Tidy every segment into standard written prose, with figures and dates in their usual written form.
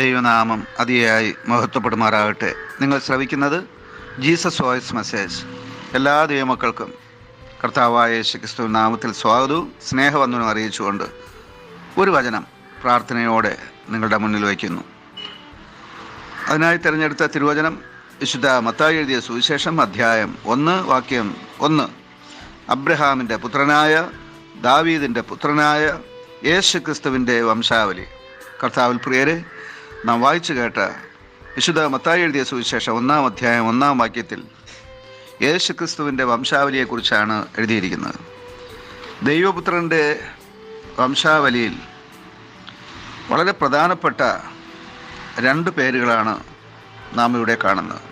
ദൈവനാമം അതിയായി മഹത്വപ്പെടുമാറാകട്ടെ. നിങ്ങൾ ശ്രവിക്കുന്നത് ജീസസ് വോയിസ് മെസ്സേജ്. എല്ലാ ദൈവമക്കൾക്കും കർത്താവായ യേശുക്രിസ്തു നാമത്തിൽ സ്വാഗതവും സ്നേഹവന്ദനവും അറിയിച്ചുകൊണ്ട് ഒരു വചനം പ്രാർത്ഥനയോടെ നിങ്ങളുടെ മുന്നിൽ വയ്ക്കുന്നു. അതിനായി തിരഞ്ഞെടുത്ത തിരുവചനം വിശുദ്ധ മത്തായി എഴുതിയ സുവിശേഷം അധ്യായം 1 വാക്യം 1. അബ്രഹാമിൻ്റെ പുത്രനായ ദാവീദിൻ്റെ പുത്രനായ യേശുക്രിസ്തുവിൻ്റെ വംശാവലി. കർത്താവിൽ പ്രിയരെ, നാം വായിച്ചു കേട്ട വിശുദ്ധ മത്തായി എഴുതിയ സുവിശേഷം 1 അധ്യായം 1 വാക്യത്തിൽ യേശുക്രിസ്തുവിൻ്റെ വംശാവലിയെക്കുറിച്ചാണ് എഴുതിയിരിക്കുന്നത്. ദൈവപുത്രൻ്റെ വംശാവലിയിൽ വളരെ പ്രധാനപ്പെട്ട 2 പേരുകളാണ് നാം ഇവിടെ കാണുന്നത്.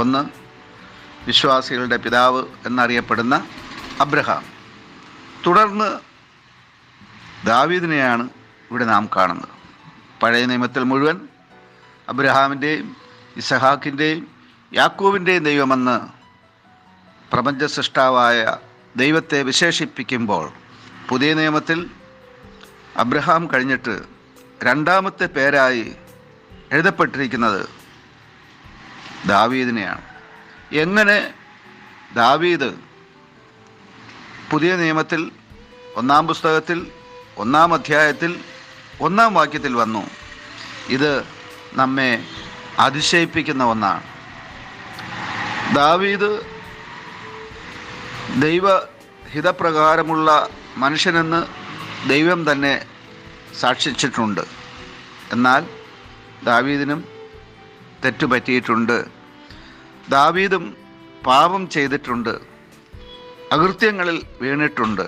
ഒന്ന്, വിശ്വാസികളുടെ പിതാവ് എന്നറിയപ്പെടുന്ന അബ്രഹാം. തുടർന്ന് ദാവീദിനെയാണ് ഇവിടെ നാം കാണുന്നത്. പഴയ നിയമത്തിൽ മുഴുവൻ അബ്രഹാമിൻ്റെയും ഇസഹാക്കിൻ്റെയും യാക്കോബിൻ്റെയും ദൈവമെന്ന് പ്രപഞ്ച സൃഷ്ടാവായ ദൈവത്തെ വിശേഷിപ്പിക്കുമ്പോൾ, പുതിയ നിയമത്തിൽ അബ്രഹാം കഴിഞ്ഞിട്ട് 2ാമത്തെ പേരായി എഴുതപ്പെട്ടിരിക്കുന്നത് ദാവീദിനെയാണ്. എങ്ങനെ ദാവീദ് പുതിയ നിയമത്തിൽ 1-ാം പുസ്തകത്തിൽ 1-ാം അധ്യായത്തിൽ 1-ാം വാക്യത്തിൽ വന്നു? ഇത് നമ്മെ അതിശയിപ്പിക്കുന്ന ഒന്നാണ്. ദാവീദ് ദൈവഹിതപ്രകാരമുള്ള മനുഷ്യനെന്ന് ദൈവം തന്നെ സാക്ഷിച്ചിട്ടുണ്ട്. എന്നാൽ ദാവീദിനും തെറ്റുപറ്റിയിട്ടുണ്ട്. ദാവീദും പാപം ചെയ്തിട്ടുണ്ട്, അകൃത്യങ്ങളിൽ വീണിട്ടുണ്ട്.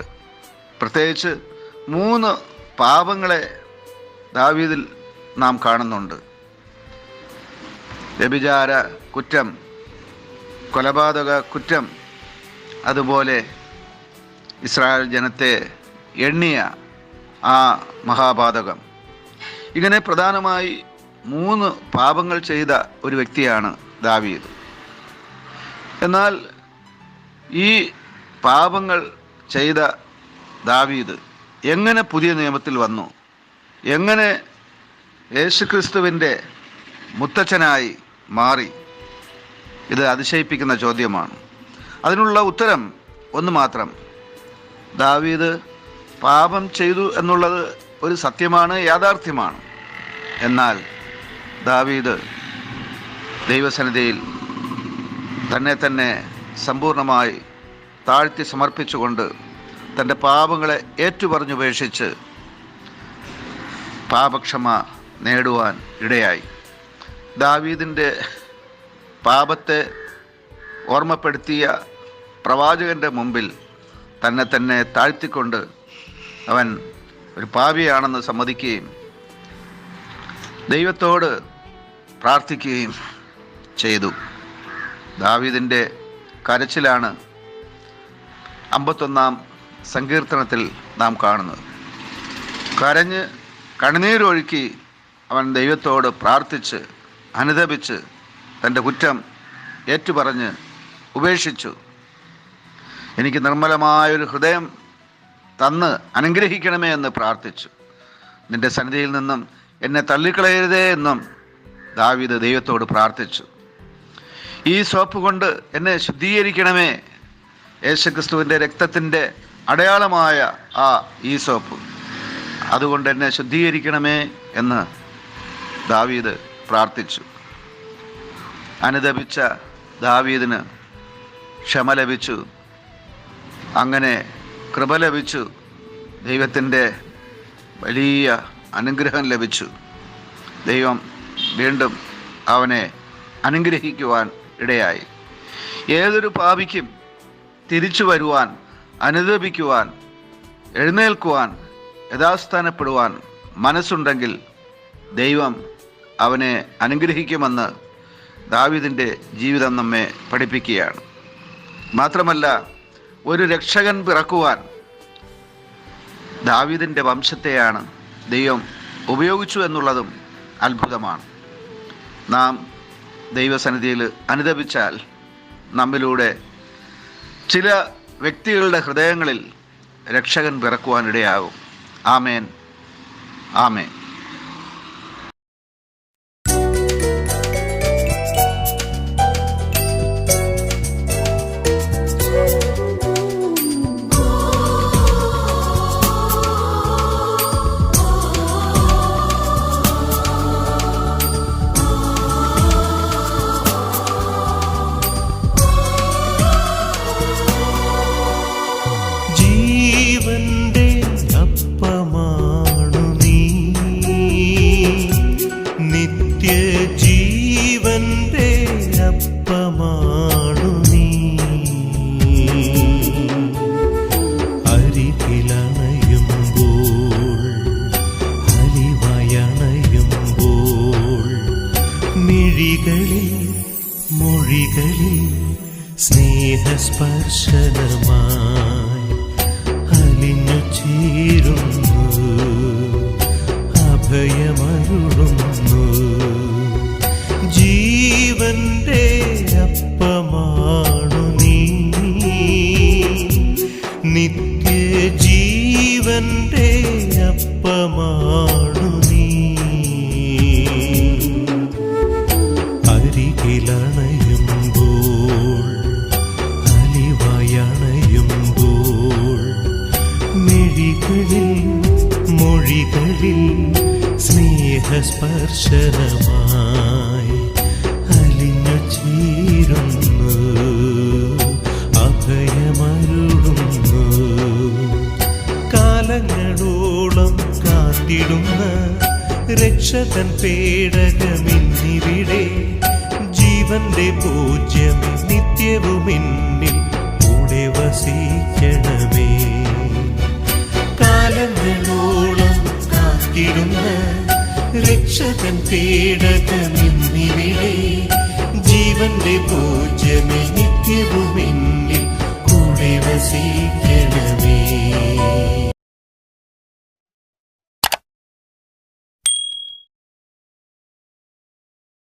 പ്രത്യേകിച്ച് 3 പാപങ്ങളെ ദാവീദിൽ നാം കാണുന്നുണ്ട്. വ്യഭിചാര കുറ്റം, കൊലപാതക കുറ്റം, അതുപോലെ ഇസ്രായേൽ ജനത്തെ എണ്ണിയ ആ മഹാപാതകം. ഇങ്ങനെ പ്രധാനമായി 3 പാപങ്ങൾ ചെയ്ത ഒരു വ്യക്തിയാണ് ദാവീദ്. എന്നാൽ ഈ പാപങ്ങൾ ചെയ്ത ദാവീദ് എങ്ങനെ പുതിയ നിയമത്തിൽ വന്നു? എങ്ങനെ യേശുക്രിസ്തുവിൻ്റെ മുത്തച്ഛനായി മാറി? ഇത് അതിശയിപ്പിക്കുന്ന ചോദ്യമാണ്. അതിനുള്ള ഉത്തരം ഒന്ന് മാത്രം. ദാവീദ് പാപം ചെയ്തു എന്നുള്ളത് ഒരു സത്യമാണ്, യാഥാർത്ഥ്യമാണ്. എന്നാൽ ദാവീദ് ദൈവസന്നിധിയിൽ തന്നെ സമ്പൂർണമായി താഴ്ത്തി സമർപ്പിച്ചുകൊണ്ട് തൻ്റെ പാപങ്ങളെ ഏറ്റുപറഞ്ഞുപേക്ഷിച്ച് പാപക്ഷമ നേടുവാൻ ഇടയായി. ദാവീദിൻ്റെ പാപത്തെ ഓർമ്മപ്പെടുത്തിയ പ്രവാചകൻ്റെ മുമ്പിൽ തന്നെ താഴ്ത്തിക്കൊണ്ട് അവൻ ഒരു പാപിയാണെന്ന് സമ്മതിക്കുകയും ദൈവത്തോട് പ്രാർത്ഥിക്കുകയും ചെയ്തു. ദാവീദിൻ്റെ കരച്ചിലാണ് 51-ാം സങ്കീർത്തനത്തിൽ നാം കാണുന്നത്. കരഞ്ഞ് കണ്ണുനീരൊഴുക്കി അവൻ ദൈവത്തോട് പ്രാർത്ഥിച്ച് അനുതപിച്ച് തൻ്റെ കുറ്റം ഏറ്റുപറഞ്ഞ് ഉപേക്ഷിച്ചു. എനിക്ക് നിർമ്മലമായൊരു ഹൃദയം തന്ന് അനുഗ്രഹിക്കണമേ എന്ന് പ്രാർത്ഥിച്ചു. നിൻ്റെ സന്നിധിയിൽ നിന്നും എന്നെ തള്ളിക്കളയരുതേ എന്നും ദാവീദ് ദൈവത്തോട് പ്രാർത്ഥിച്ചു. ഈ സോപ്പ് കൊണ്ട് എന്നെ ശുദ്ധീകരിക്കണമേ, യേശുക്രിസ്തുവിൻ്റെ രക്തത്തിൻ്റെ അടയാളമായ ആ ഈ സോപ്പ്, അതുകൊണ്ട് എന്നെ ശുദ്ധീകരിക്കണമേ എന്ന് ദാവീദ് പ്രാർത്ഥിച്ചു. അനുതപിച്ച ദാവീദിന് ക്ഷമ ലഭിച്ചു. അങ്ങനെ കൃപ ലഭിച്ചു. ദൈവത്തിൻ്റെ വലിയ അനുഗ്രഹം ലഭിച്ചു. ദൈവം വീണ്ടും അവനെ അനുഗ്രഹിക്കുവാൻ ഇടയായി. ഏതൊരു പാപിക്കും തിരിച്ചു വരുവാൻ, അനുതപിക്കുവാൻ, എഴുന്നേൽക്കുവാൻ, യഥാസ്ഥാനപ്പെടുവാൻ മനസ്സുണ്ടെങ്കിൽ ദൈവം അവനെ അനുഗ്രഹിക്കുമെന്ന് ദാവീദിൻ്റെ ജീവിതം നമ്മെ പഠിപ്പിക്കുകയാണ്. മാത്രമല്ല, ഒരു രക്ഷകൻ പിറക്കുവാൻ ദാവീദിൻ്റെ വംശത്തെയാണ് ദൈവം ഉപയോഗിച്ചു എന്നുള്ളതും അത്ഭുതമാണ്. നാം ദൈവസന്നിധിയിൽ അനുതപിച്ചാൽ നമ്മിലൂടെ ചില വ്യക്തികളുടെ ഹൃദയങ്ങളിൽ രക്ഷകൻ പിറക്കുവാനിടയാകും. ആമേൻ, ആമേൻ. മിഴികളിൽ മൊഴികളിൽ സ്നേഹസ്പർശനമായി അലിഞ്ഞു ചേരുന്നു, അഭയമരുളുന്നു. ജീവന്റെ അപ്പമാണു നീ, നിത്യജീവന്റെ അപ്പമാണു നീ. അരികിലണയുമ്പോൾ അലിവായണയുമ്പോൾ മിഴികളിൽ മൊഴികളിൽ സ്നേഹസ്പർശനമായി അലിഞ്ഞു ചേരുന്നു, അഭയമരുളുന്നു. കാലങ്ങളോളം കാത്തിടുന്ന രക്ഷകൻ പേടകമിന്നിവിടെ, ജീവന്റെ പൂജ്യമേ നിത്യവും എന്നിൽ കൂടെ വസിക്കണമേ. കാലങ്ങളോളം കാത്തിടുന്ന രക്ഷകൻ പേടകമിന്നിവിടെ, ജീവന്റെ പൂജ്യമേ നിത്യവും എന്നിൽ കൂടെ വസിക്കണമേ.